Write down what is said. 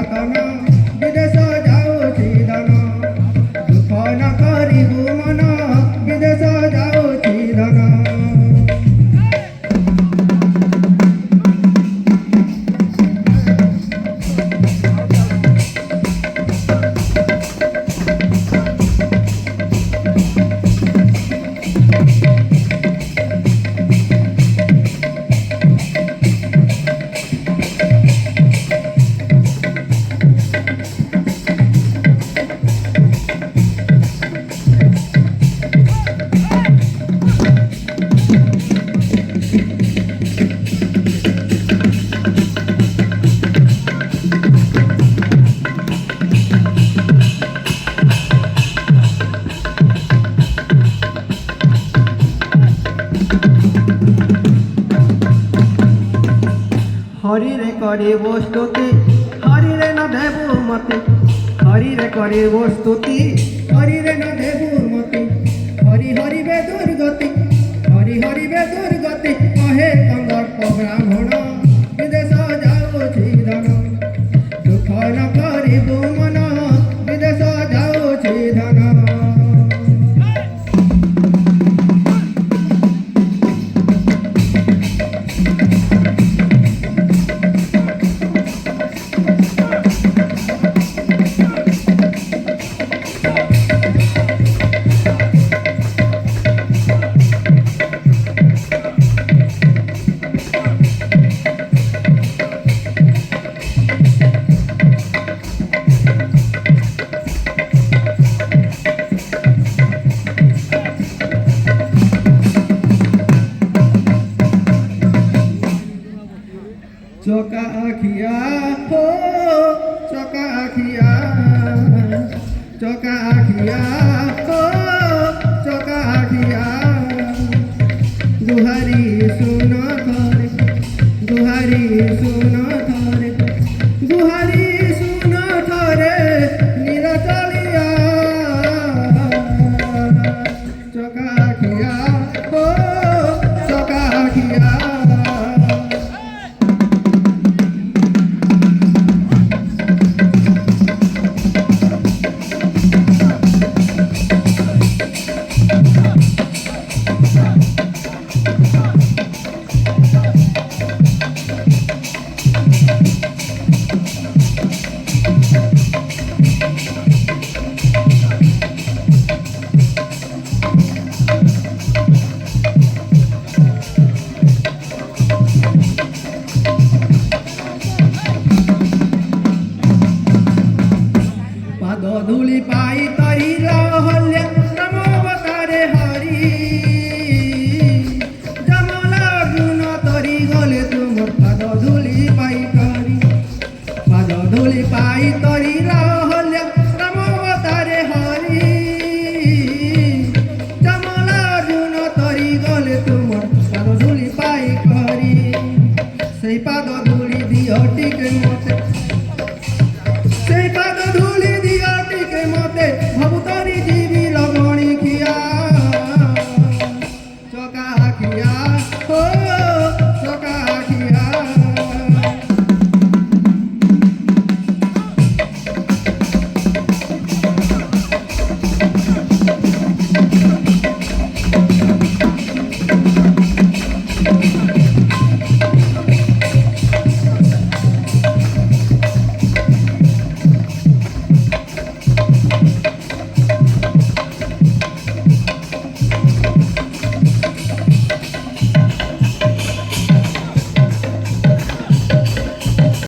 ରତନ ବିଦେଶ ଯାଉଛି ଧନ ଦୁଃଖ ନ କରିବୁ ମନ ବିଦେଶ ଯାଉଛି ଧନ। হরিরে করে বস্তুতি হরিরে ন দেবু মতে হরিরে করে বস্তুতি হরিরে ন দেবু মতে হরি হরিবে দুর্গতি হরি হরিবে দুর্গতি কহে কন্দর্প ব্রাহ্মণ বিদেশ যাଉଛି ধন দুঃখ ন କରିବୁ ମନ ବିଦେଶ ଯାଉଛି ଧନ। চকা আখিয়া হো চকা আখিয়া চকা আখিয়া হো চকা আখিয়া গুহারি শুন থরে গুহারি শুন থরে গুহারি শুন থরে নিরচলিয়া চকা আখিয়া হো চকা আখিয়া। ধুলি পাই তরি হল্যা নমবতারে হরি জমলা গুণ তরি গলে তুমর পাদ ধুলি পাই তরি পাদ ধুলি পাই তরি